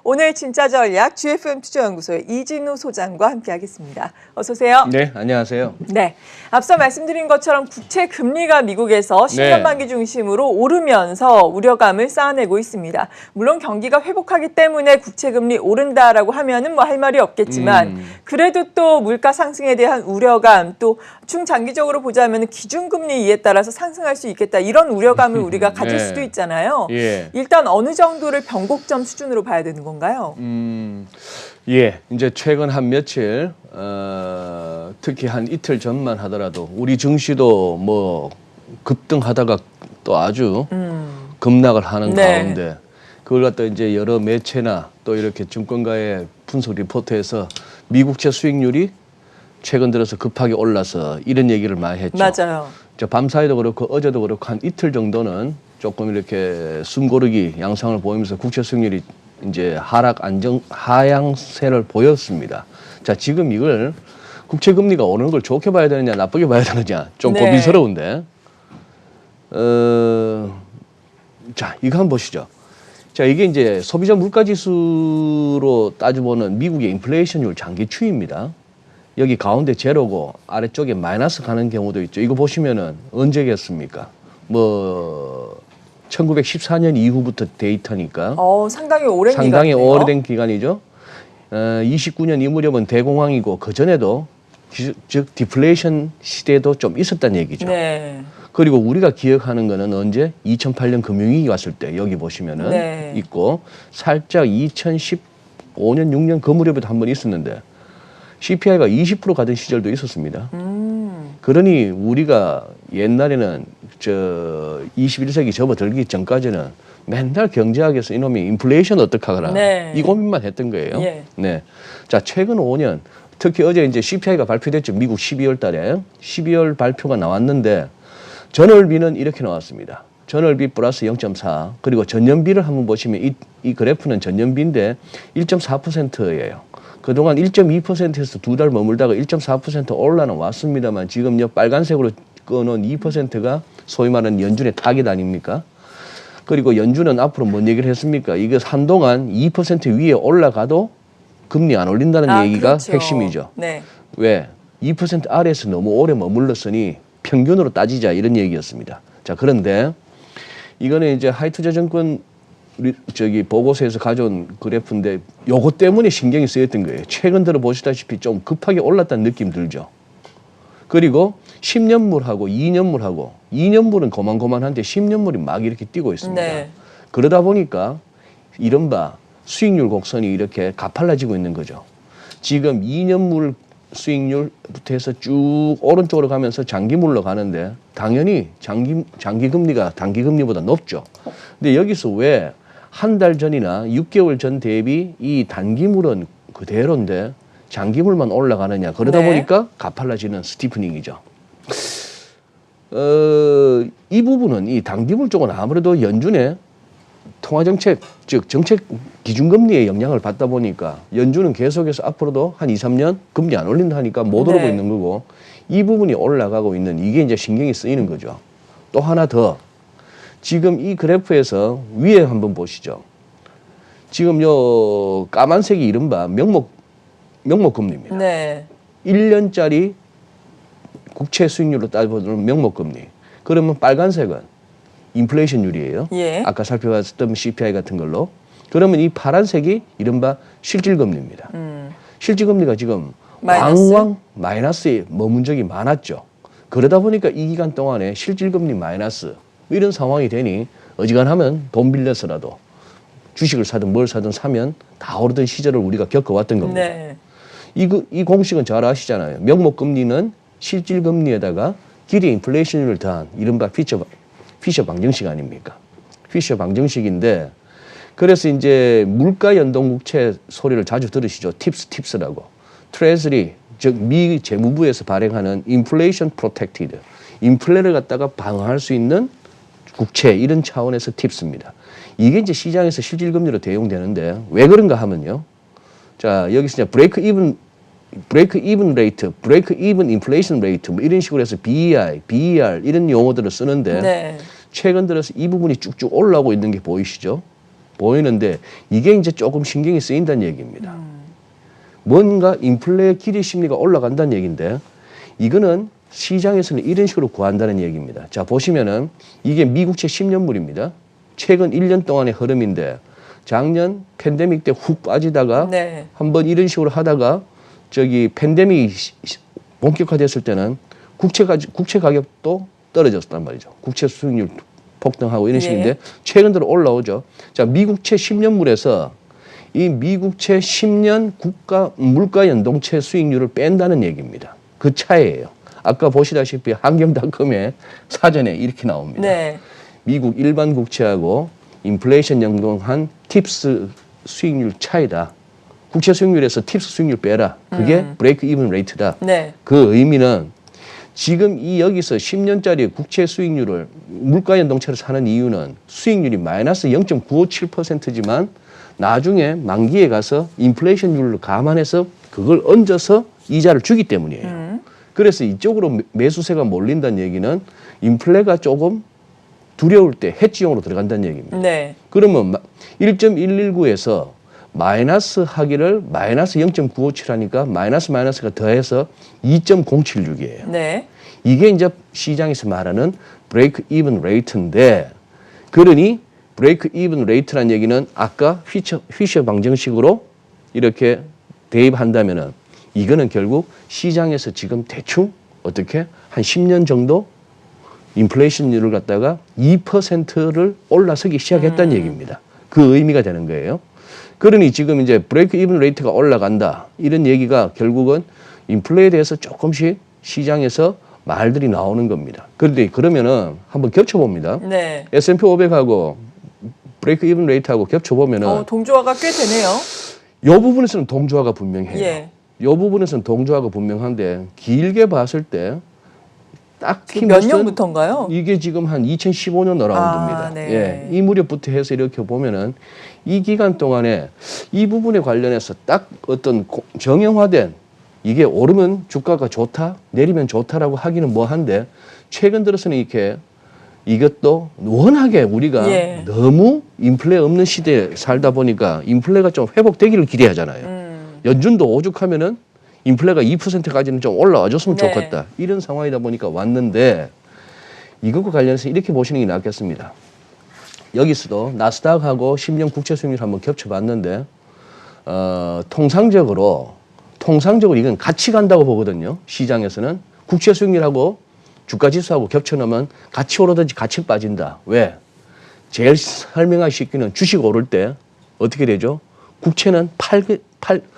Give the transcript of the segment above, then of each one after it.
오늘 진짜 전략 GFM 투자연구소의 이진우 소장과 함께하겠습니다. 어서 오세요. 네, 안녕하세요. 네, 앞서 말씀드린 것처럼 국채 금리가 미국에서 10년 만기 중심으로 오르면서 우려감을 쌓아내고 있습니다. 물론 경기가 회복하기 때문에 국채 금리 오른다라고 하면은 뭐 할 말이 없겠지만 그래도 또 물가 상승에 대한 우려감, 또 중장기적으로 보자면 기준금리 이에 따라서 상승할 수 있겠다, 이런 우려감을 우리가 가질 수도 있잖아요. 예. 일단 어느 정도를 변곡점 수준으로 봐야 되는 건가요? 예, 이제 최근 한 며칠 특히 한 이틀 전만 하더라도 우리 증시도 뭐 급등하다가 또 아주 급락을 하는 가운데 그걸 갖다 이제 여러 매체나 또 이렇게 증권가의 분석 리포트에서 미국채 수익률이 최근 들어서 급하게 올라서 이런 얘기를 많이 했죠. 맞아요. 밤사이도 그렇고 어제도 그렇고 한 이틀 정도는 조금 이렇게 숨고르기 양상을 보이면서 국채 수익률이 이제 하향세를 보였습니다. 자, 지금 이걸 국채 금리가 오르는 걸 좋게 봐야 되느냐 나쁘게 봐야 되느냐 좀 고민스러운데 자, 이거 한번 보시죠. 자, 이게 이제 소비자 물가지수로 따져보는 미국의 인플레이션율 장기 추이입니다. 여기 가운데 제로고 아래쪽에 마이너스 가는 경우도 있죠. 이거 보시면은 언제겠습니까? 뭐 1914년 이후부터 데이터니까. 상당히 오랜 상당히 기간이네요. 오래된 기간이죠. 29년 이 무렵은 대공황이고 그 전에도 즉 디플레이션 시대도 좀 있었다는 얘기죠. 네. 그리고 우리가 기억하는 거는 언제? 2008년 금융위기 왔을 때 여기 보시면은 있고 살짝 2015년 6년 그 무렵에도 한 번 있었는데 CPI가 20% 가던 시절도 있었습니다. 그러니 우리가 옛날에는 21세기 접어들기 전까지는 맨날 경제학에서 이놈이 인플레이션 어떡하거나 이 고민만 했던 거예요. 네. 자, 최근 5년 특히 어제 이제 CPI가 발표됐죠. 미국 12월 달에 12월 발표가 나왔는데 전월비는 이렇게 나왔습니다. 전월비 플러스 0.4 그리고 전년비를 한번 보시면 이 그래프는 전년비인데 1.4%예요. 그동안 1.2%에서 두 달 머물다가 1.4% 올라는 왔습니다만 지금요 빨간색으로 꺼놓은 2%가 소위 말하는 연준의 타깃 아닙니까? 그리고 연준은 앞으로 뭔 얘기를 했습니까? 이게 한동안 2% 위에 올라가도 금리 안 올린다는 얘기가 그렇죠. 핵심이죠. 네. 왜? 2% 아래에서 너무 오래 머물렀으니 평균으로 따지자 이런 얘기였습니다. 자, 그런데 이거는 이제 하이투자증권 보고서에서 가져온 그래프인데 요거 때문에 신경이 쓰였던 거예요. 최근 들어 보시다시피 좀 급하게 올랐다는 느낌 들죠. 그리고 10년물하고 2년물은 고만고만한데 10년물이 막 이렇게 뛰고 있습니다. 그러다 보니까 이른바 수익률 곡선이 이렇게 가팔라지고 있는 거죠. 지금 2년물 수익률부터 해서 쭉 오른쪽으로 가면서 장기물로 가는데 당연히 장기 금리가 단기 금리보다 높죠. 근데 여기서 왜 한 달 전이나 6개월 전 대비 이 단기물은 그대로인데 장기물만 올라가느냐. 그러다 보니까 가팔라지는 스티프닝이죠. 이 부분은 이 단기물 쪽은 아무래도 연준의 통화정책, 즉 정책 기준금리의 영향을 받다 보니까 연준은 계속해서 앞으로도 한 2, 3년 금리 안 올린다 하니까 못 오르고 있는 거고 이 부분이 올라가고 있는 이게 이제 신경이 쓰이는 거죠. 또 하나 더. 지금 이 그래프에서 위에 한번 보시죠. 지금 요 까만색이 이른바 명목금리입니다. 1년짜리 국채 수익률로 따져보면 명목금리. 그러면 빨간색은 인플레이션율이에요. 아까 살펴봤던 CPI 같은 걸로. 그러면 이 파란색이 이른바 실질금리입니다. 실질금리가 지금 왕왕 마이너스에 머문 적이 많았죠. 그러다 보니까 이 기간 동안에 실질금리 마이너스 이런 상황이 되니 어지간하면 돈 빌려서라도 주식을 사든 뭘 사든 사면 다 오르던 시절을 우리가 겪어왔던 겁니다. 이 공식은 잘 아시잖아요. 명목금리는 실질금리에다가 기대 인플레이션율을 더한 이른바 피셔 방정식 아닙니까? 피셔 방정식인데 그래서 이제 물가 연동 국채 소리를 자주 들으시죠. 팁스라고. 트레저리 즉 미 재무부에서 발행하는 인플레이션 프로텍티드 인플레를 갖다가 방어할 수 있는 국채 이런 차원에서 팁스입니다. 이게 이제 시장에서 실질금리로 대용되는데 왜 그런가 하면요. 자, 여기서 이제 브레이크 이븐 레이트, 브레이크 이븐 인플레이션 레이트 뭐 이런 식으로 해서 BEI, BER 이런 용어들을 쓰는데 최근 들어서 이 부분이 쭉쭉 올라오고 있는 게 보이시죠? 보이는데 이게 이제 조금 신경이 쓰인다는 얘기입니다. 뭔가 인플레 기대 심리가 올라간다는 얘기인데 이거는 시장에서는 이런 식으로 구한다는 얘기입니다. 자, 보시면은 이게 미국채 10년물입니다. 최근 1년 동안의 흐름인데 작년 팬데믹 때 훅 빠지다가 네. 한번 이런 식으로 하다가 저기 팬데믹이 본격화됐을 때는 국채 가격도 떨어졌단 말이죠. 국채 수익률 폭등하고 이런 식인데 최근 들어 올라오죠. 자, 미국채 10년물에서 이 미국채 10년 물가 연동채 수익률을 뺀다는 얘기입니다. 그 차이예요. 아까 보시다시피 한경닷컴의 사전에 이렇게 나옵니다. 네. 미국 일반 국채하고 인플레이션 연동한 팁스 수익률 차이다. 국채 수익률에서 팁스 수익률 빼라. 그게 브레이크 이븐 레이트다. 네. 그 의미는 지금 이 여기서 10년짜리 국채 수익률을 물가 연동채로 사는 이유는 수익률이 마이너스 0.957%지만 나중에 만기에 가서 인플레이션율을 감안해서 그걸 얹어서 이자를 주기 때문이에요. 그래서 이쪽으로 매수세가 몰린다는 얘기는 인플레가 조금 두려울 때 해지용으로 들어간다는 얘기입니다. 네. 그러면 1.119에서 마이너스 하기를 마이너스 0.957 하니까 마이너스가 더해서 2.076이에요. 네. 이게 이제 시장에서 말하는 브레이크 이븐 레이트인데 그러니 브레이크 이븐 레이트란 얘기는 아까 휘셔 방정식으로 이렇게 대입한다면은 이거는 결국 시장에서 지금 대충 어떻게 한 10년 정도 인플레이션율을 갖다가 2%를 올라서기 시작했다는 얘기입니다. 그 의미가 되는 거예요. 그러니 지금 이제 브레이크 이븐 레이트가 올라간다. 이런 얘기가 결국은 인플레에 대해서 조금씩 시장에서 말들이 나오는 겁니다. 그런데 그러면은 한번 겹쳐봅니다. 네. S&P 500하고 브레이크 이븐 레이트하고 겹쳐보면은 동조화가 꽤 되네요. 이 부분에서는 동조화가 분명해요. 예. 이 부분에서는 동조화가 분명한데 길게 봤을 때 딱히 몇 년부터인가요? 이게 지금 한 2015년 어라운드입니다. 네. 예, 이 무렵부터 해서 이렇게 보면은 이 기간 동안에 이 부분에 관련해서 딱 어떤 정형화된 이게 오르면 주가가 좋다, 내리면 좋다라고 하기는 뭐한데 최근 들어서는 이렇게 이것도 워낙에 우리가 너무 인플레 없는 시대에 살다 보니까 인플레가 좀 회복되기를 기대하잖아요. 연준도 오죽하면은 인플레가 2%까지는 좀 올라와줬으면 좋겠다. 이런 상황이다 보니까 왔는데 이것과 관련해서 이렇게 보시는 게 낫겠습니다. 여기서도 나스닥하고 10년 국채 수익률 한번 겹쳐봤는데 통상적으로 이건 같이 간다고 보거든요. 시장에서는 국채 수익률하고 주가 지수하고 겹쳐놓으면 같이 오르든지 같이 빠진다. 왜? 제일 설명하기 쉽기는 주식 오를 때 어떻게 되죠? 국채는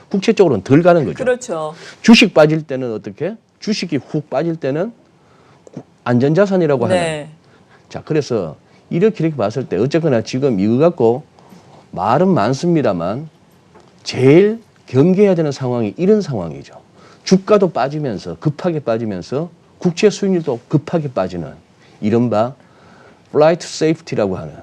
국채 쪽으로는 덜 가는 거죠. 그렇죠. 주식 빠질 때는 어떻게? 주식이 훅 빠질 때는 안전자산이라고 하는. 자, 그래서 이렇게 봤을 때 어쨌거나 지금 이거 갖고 말은 많습니다만 제일 경계해야 되는 상황이 이런 상황이죠. 주가도 빠지면서 급하게 빠지면서 국채 수익률도 급하게 빠지는 이른바 flight safety라고 하는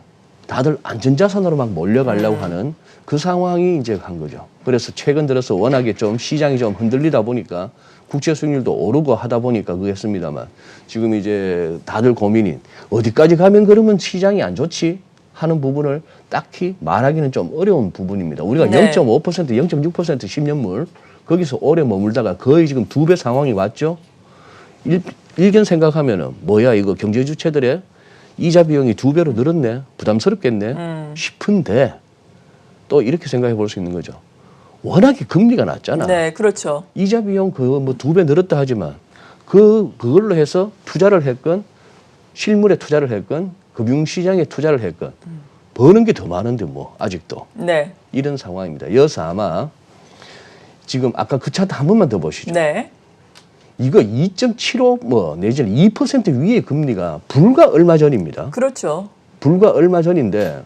다들 안전자산으로 막 몰려가려고 하는 그 상황이 이제 간 거죠. 그래서 최근 들어서 워낙에 좀 시장이 좀 흔들리다 보니까 국채 수익률도 오르고 하다 보니까 그랬습니다만 지금 이제 다들 고민인 어디까지 가면 그러면 시장이 안 좋지 하는 부분을 딱히 말하기는 좀 어려운 부분입니다. 우리가 0.5%, 0.6% 10년물 거기서 오래 머물다가 거의 지금 2배 상황이 왔죠. 일견 생각하면은 뭐야 이거 경제 주체들의 이자 비용이 2배로 늘었네. 부담스럽겠네. 싶은데 또 이렇게 생각해 볼 수 있는 거죠. 워낙에 금리가 낮잖아. 네, 그렇죠. 이자 비용 그거 뭐 2배 늘었다 하지만 그걸로 해서 투자를 했건 실물에 투자를 했건 금융시장에 투자를 했건 버는 게 더 많은데 뭐 아직도 이런 상황입니다. 여기서 아마 지금 아까 그 차트 한 번만 더 보시죠. 이거 2.75 뭐 내지는 2% 위의 금리가 불과 얼마 전입니다. 그렇죠. 불과 얼마 전인데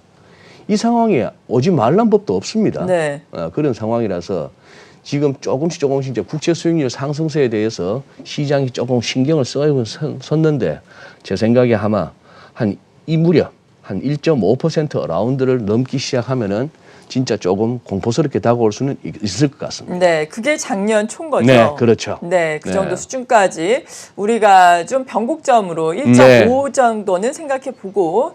이 상황에 오지 말란 법도 없습니다. 그런 상황이라서 지금 조금씩 이제 국채 수익률 상승세에 대해서 시장이 조금 신경을 쓰고 섰는데 제 생각에 아마 한 이 무렵 한 1.5% 라운드를 넘기 시작하면은 진짜 조금 공포스럽게 다가올 수는 있을 것 같습니다. 네, 그게 작년 총 거죠. 네, 그렇죠. 네, 그 네. 정도 수준까지 우리가 좀 변곡점으로 1.5 정도는 생각해 보고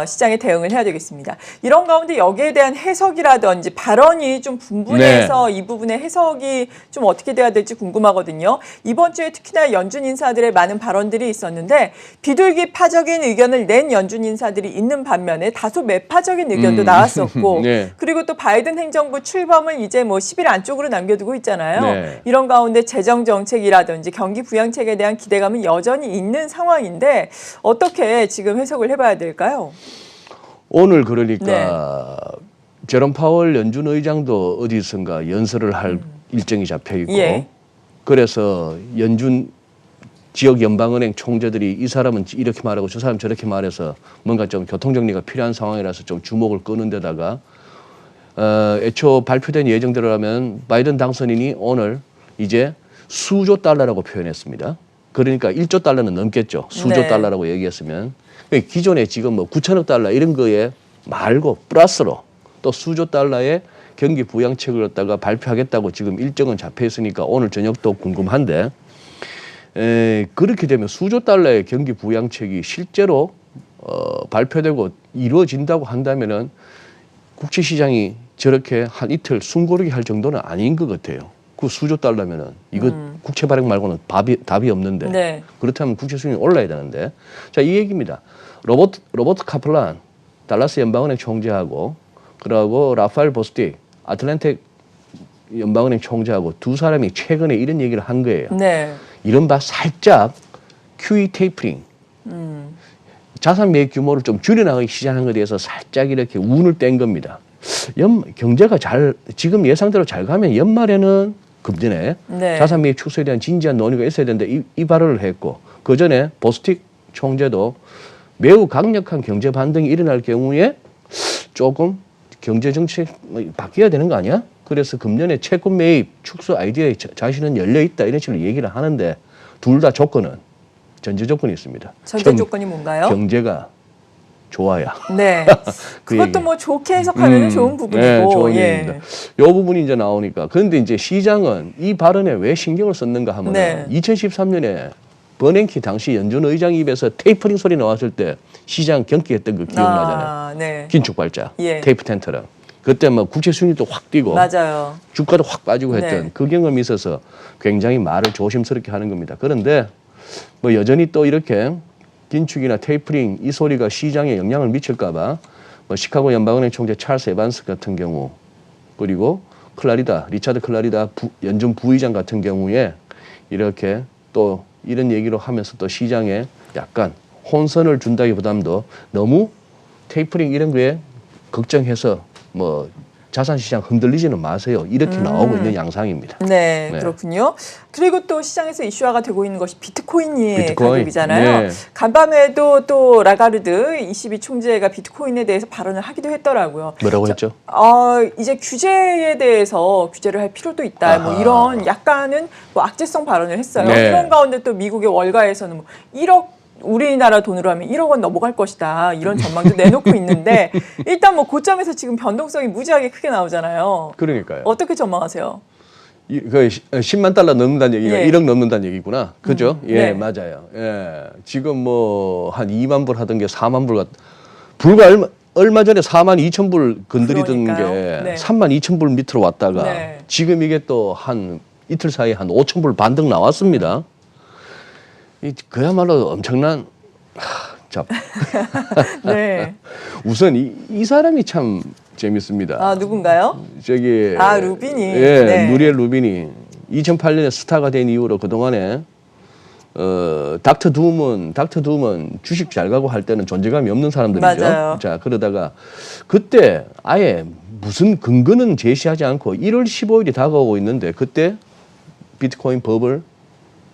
시장에 대응을 해야 되겠습니다. 이런 가운데 여기에 대한 해석이라든지 발언이 좀 분분해서 이 부분의 해석이 좀 어떻게 돼야 될지 궁금하거든요. 이번 주에 특히나 연준 인사들의 많은 발언들이 있었는데 비둘기파적인 의견을 낸 연준 인사들이 있는 반면에 다소 매파적인 의견도 나왔었고 네. 그리고 또 바이든 행정부 출범을 이제 뭐 10일 안쪽으로 남겨두고 있잖아요. 네. 이런 가운데 재정 정책이라든지 경기 부양책에 대한 기대감은 여전히 있는 상황인데 어떻게 지금 해석을 해봐야 될까요? 오늘 그러니까 제롬 파월 연준 의장도 어디선가 연설을 할 일정이 잡혀 있고 예. 그래서 연준 지역 연방은행 총재들이 이 사람은 이렇게 말하고 저 사람 저렇게 말해서 뭔가 좀 교통정리가 필요한 상황이라서 좀 주목을 끄는 데다가 애초 발표된 예정대로라면 바이든 당선인이 오늘 이제 수조 달러라고 표현했습니다. 그러니까 1조 달러는 넘겠죠. 수조 네. 달러라고 얘기했으면. 기존에 지금 뭐 9천억 달러 이런 거에 말고 플러스로 또 수조 달러의 경기 부양책을 갖다가 발표하겠다고 지금 일정은 잡혀 있으니까 오늘 저녁도 궁금한데 그렇게 되면 수조 달러의 경기 부양책이 실제로 발표되고 이루어진다고 한다면은 국제 시장이 저렇게 한 이틀 숨고르기 할 정도는 아닌 것 같아요. 그 수조 달러면은 이거 국채 발행 말고는 답이 없는데 네. 그렇다면 국채 수익이 올라야 되는데 자, 이 얘기입니다. 로버트 카플란 달라스 연방은행 총재하고 그리고 라파엘 보스틱 아틀랜틱 연방은행 총재하고 두 사람이 최근에 이런 얘기를 한 거예요. 네. 이른바 살짝 QE 테이퍼링 자산 매입 규모를 좀 줄여나가기 시작하는 것에 대해서 살짝 이렇게 운을 뗀 겁니다. 경제가 지금 예상대로 잘 가면 연말에는 금년에 네. 자산 매입 축소에 대한 진지한 논의가 있어야 되는데 이 발언을 했고 그 전에 보스틱 총재도 매우 강력한 경제 반등이 일어날 경우에 조금 경제 정책 바뀌어야 되는 거 아니야? 그래서 금년에 채권 매입 축소 아이디어에 자신은 열려 있다 이런 식으로 얘기를 하는데 둘 다 전제 조건이 있습니다. 전제 조건이 뭔가요? 경제가 좋아야. 네. 그 그것도 얘기. 뭐 좋게 해석하면 좋은 부분이고. 네, 좋은 예. 얘기입니다. 이 부분이 이제 나오니까. 그런데 이제 시장은 이 발언에 왜 신경을 썼는가 하면 네. 2013년에 버냉키 당시 연준 의장 입에서 테이퍼링 소리 나왔을 때 시장 경기했던 거 기억나잖아요. 네. 긴축 발작, 예. 테이프 텐트럼. 그때 뭐 국채 수익도 확 뛰고 맞아요. 주가도 확 빠지고 했던 네. 그 경험이 있어서 굉장히 말을 조심스럽게 하는 겁니다. 그런데 뭐 여전히 또 이렇게 긴축이나 테이퍼링 이 소리가 시장에 영향을 미칠까 봐 뭐 시카고 연방은행 총재 찰스 에반스 같은 경우 그리고 리차드 클라리다 연준 부의장 같은 경우에 이렇게 또 이런 얘기로 하면서 또 시장에 약간 혼선을 준다기보다도 너무 테이퍼링 이런 거에 걱정해서 뭐 자산시장 흔들리지는 마세요. 이렇게 나오고 있는 양상입니다. 네, 네. 그렇군요. 그리고 또 시장에서 이슈화가 되고 있는 것이 비트코인의 비트코인. 가격이잖아요. 네. 간밤에도 또 라가르드 ECB 총재가 비트코인에 대해서 발언을 하기도 했더라고요. 뭐라고 했죠? 이제 규제에 대해서 규제를 할 필요도 있다. 뭐 아하. 이런 약간은 뭐 악재성 발언을 했어요. 네. 이런 가운데 또 미국의 월가에서는 뭐 1억 우리나라 돈으로 하면 1억 원 넘어갈 것이다. 이런 전망도 내놓고 있는데 일단 뭐 고점에서 지금 변동성이 무지하게 크게 나오잖아요. 그러니까요. 어떻게 전망하세요? 그 10만 달러 넘는다는 얘기가 예. 1억 넘는다는 얘기구나. 그죠? 예, 네. 맞아요. 예. 지금 뭐 한 2만 불 하던 게 4만 불 불과 얼마 전에 4만 2천 불 건드리던 그러니까요. 게 네. 3만 2천 불 밑으로 왔다가 네. 지금 이게 또 한 이틀 사이에 한 5천 불 반등 나왔습니다. 그야말로 엄청난 자, 네. 우선 이 사람이 참 재밌습니다. 아, 누군가요? 저기 루비니. 예, 네. 누리엘 루비니 2008년에 스타가 된 이후로 그동안에 닥터 둠은 주식 잘 가고 할 때는 존재감이 없는 사람들이죠. 맞아요. 자, 그러다가 그때 아예 무슨 근거는 제시하지 않고 1월 15일이 다가오고 있는데 그때 비트코인 버블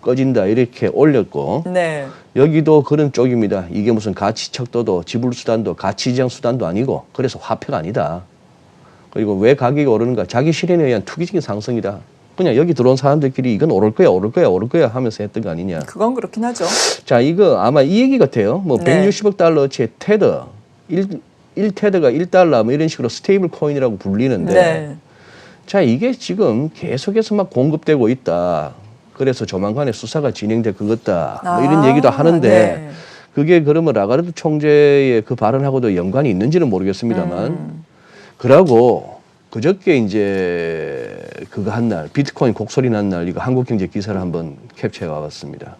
꺼진다 이렇게 올렸고 네. 여기도 그런 쪽입니다. 이게 무슨 가치 척도도 지불 수단도 가치 지정 수단도 아니고 그래서 화폐가 아니다. 그리고 왜 가격이 오르는가? 자기 실현에 의한 투기적인 상승이다. 그냥 여기 들어온 사람들끼리 이건 오를 거야 하면서 했던 거 아니냐. 그건 그렇긴 하죠. 자, 이거 아마 이 얘기 같아요. 뭐 네. 160억 달러어치의 테더 1테더가 1달러 뭐 이런 식으로 스테이블 코인이라고 불리는데 네. 자, 이게 지금 계속해서 막 공급되고 있다. 그래서 조만간에 수사가 진행될 것 같다. 뭐 이런 얘기도 하는데 네. 그게 그러면 라가르드 총재의 그 발언하고도 연관이 있는지는 모르겠습니다만 그러고 그저께 이제 그거 한 날 비트코인 곡소리 난 날 이거 한국경제 기사를 한번 캡처해 와봤습니다.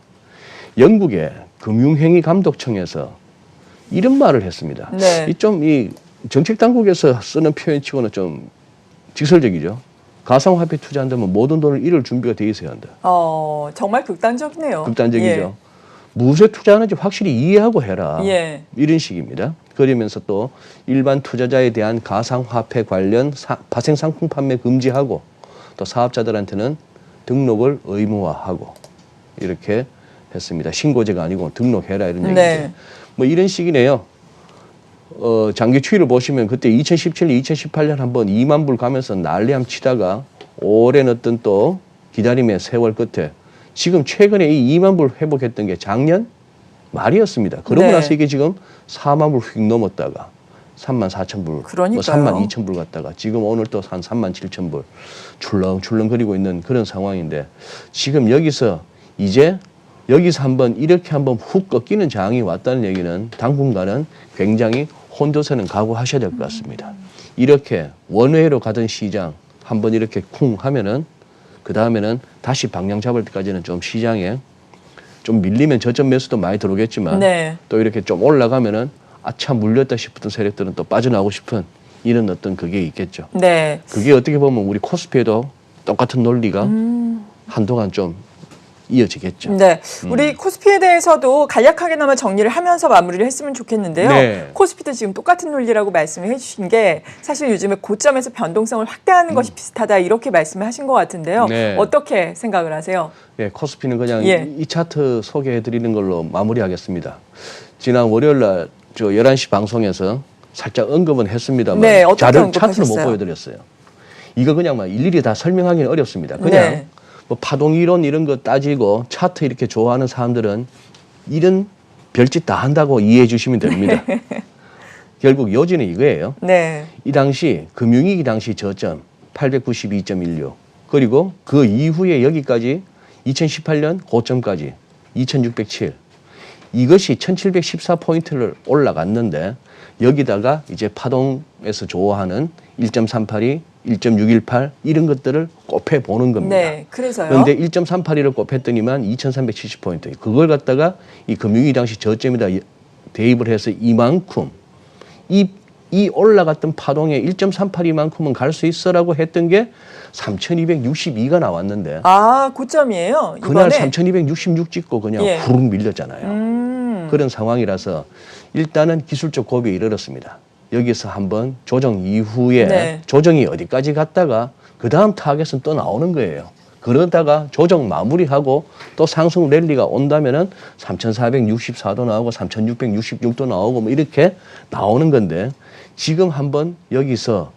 영국의 금융행위감독청에서 이런 말을 했습니다. 네. 이 정책 당국에서 쓰는 표현치고는 좀 직설적이죠. 가상화폐 투자한다면 모든 돈을 잃을 준비가 돼 있어야 한다. 정말 극단적이네요. 극단적이죠. 무엇에 투자하는지 확실히 이해하고 해라. 예. 이런 식입니다. 그러면서 또 일반 투자자에 대한 가상화폐 관련 파생 상품 판매 금지하고 또 사업자들한테는 등록을 의무화하고 이렇게 했습니다. 신고제가 아니고 등록해라 이런 얘기죠. 네. 뭐 이런 식이네요. 장기 추이를 보시면 그때 2017년, 2018년 한번 2만 불 가면서 난리함 치다가 오랜 어떤 또 기다림의 세월 끝에 지금 최근에 이 2만 불 회복했던 게 작년 말이었습니다. 그러고 네. 나서 이게 지금 4만 불 휙 넘었다가 3만 4천 불, 뭐 그러니까요. 3만 2천 불 갔다가 지금 오늘 또 한 3만 7천 불 출렁출렁거리고 있는 그런 상황인데 지금 여기서 이제 여기서 이렇게 한번 훅 꺾이는 장이 왔다는 얘기는 당분간은 굉장히 혼조세는 각오하셔야 될 것 같습니다. 이렇게 원웨이로 가던 시장 한번 이렇게 쿵 하면은 그 다음에는 다시 방향 잡을 때까지는 좀 시장에 좀 밀리면 저점 매수도 많이 들어오겠지만 네. 또 이렇게 좀 올라가면은 아차 물렸다 싶었던 세력들은 또 빠져나오고 싶은 이런 어떤 그게 있겠죠. 네. 그게 어떻게 보면 우리 코스피에도 똑같은 논리가 한동안 좀 이어지겠죠. 네, 우리 코스피에 대해서도 간략하게나마 정리를 하면서 마무리를 했으면 좋겠는데요. 네. 코스피도 지금 똑같은 논리라고 말씀을 해주신 게 사실 요즘에 고점에서 변동성을 확대하는 것이 비슷하다 이렇게 말씀을 하신 것 같은데요. 네. 어떻게 생각을 하세요? 네, 코스피는 그냥 예. 이 차트 소개해드리는 걸로 마무리하겠습니다. 지난 월요일 날 11시 방송에서 살짝 언급은 했습니다만 네, 어떻게 차트는 못 언급하셨어요? 보여드렸어요. 이거 그냥 막 일일이 다 설명하기는 어렵습니다. 그냥 네. 뭐 파동 이론 이런 거 따지고 차트 이렇게 좋아하는 사람들은 이런 별짓 다 한다고 이해해 주시면 됩니다. 결국 요지는 이거예요. 네. 이 당시 금융위기 당시 저점 892.16 그리고 그 이후에 여기까지 2018년 고점까지 2607 이것이 1714포인트를 올라갔는데 여기다가 이제 파동에서 좋아하는 1.382, 1.618 이런 것들을 곱해 보는 겁니다. 네. 그래서요. 그런데 1.382를 곱했더니만 2370포인트. 그걸 갖다가 이 금융위기 당시 저점에다 대입을 해서 이만큼 이 올라갔던 파동에 1.382만큼은 갈 수 있어라고 했던 게 3262가 나왔는데 고점이에요. 그날 이번에? 3266 찍고 그냥 예. 후룩 밀렸잖아요. 그런 상황이라서 일단은 기술적 고비에 이르렀습니다. 여기서 한번 조정 이후에 네. 조정이 어디까지 갔다가 그 다음 타겟은 또 나오는 거예요. 그러다가 조정 마무리하고 또 상승 랠리가 온다면은 3,464도 나오고 3,666도 나오고 뭐 이렇게 나오는 건데 지금 한번 여기서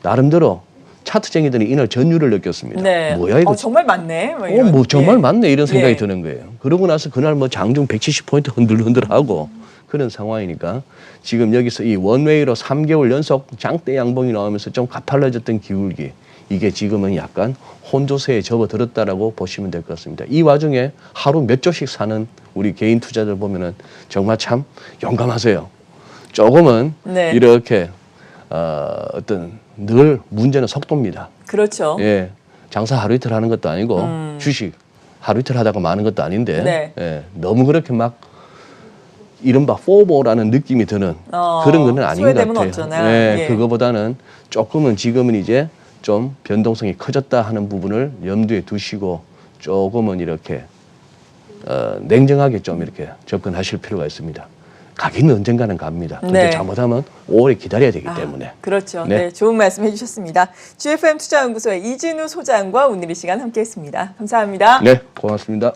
나름대로 차트쟁이들이 이날 전율을 느꼈습니다. 네. 뭐야 이거? 정말 맞네. 뭐 이런. 뭐 정말 예. 맞네 이런 생각이 예. 드는 거예요. 그러고 나서 그날 뭐 장중 170포인트 흔들흔들하고 그런 상황이니까 지금 여기서 이 원웨이로 3개월 연속 장대 양봉이 나오면서 좀 가팔라졌던 기울기 이게 지금은 약간 혼조세에 접어들었다라고 보시면 될 것 같습니다. 이 와중에 하루 몇 조씩 사는 우리 개인 투자들 보면은 정말 참 용감하세요. 조금은 네. 이렇게 어떤 늘 문제는 속도입니다. 그렇죠. 예, 장사 하루 이틀 하는 것도 아니고 주식 하루 이틀 하다가 마는 것도 아닌데 네. 예, 너무 그렇게 막 이른바 포모라는 느낌이 드는 그런 거는 아닌 것 소외되면 같아요. 어쩌나. 예, 예. 그거보다는 조금은 지금은 이제 좀 변동성이 커졌다 하는 부분을 염두에 두시고 조금은 이렇게 냉정하게 좀 이렇게 접근하실 필요가 있습니다. 가기는 언젠가는 갑니다. 근데 네. 잘못하면 오래 기다려야 되기 때문에. 그렇죠. 네. 네, 좋은 말씀 해주셨습니다. GFM 투자연구소의 이진우 소장과 오늘 이 시간 함께했습니다. 감사합니다. 네, 고맙습니다.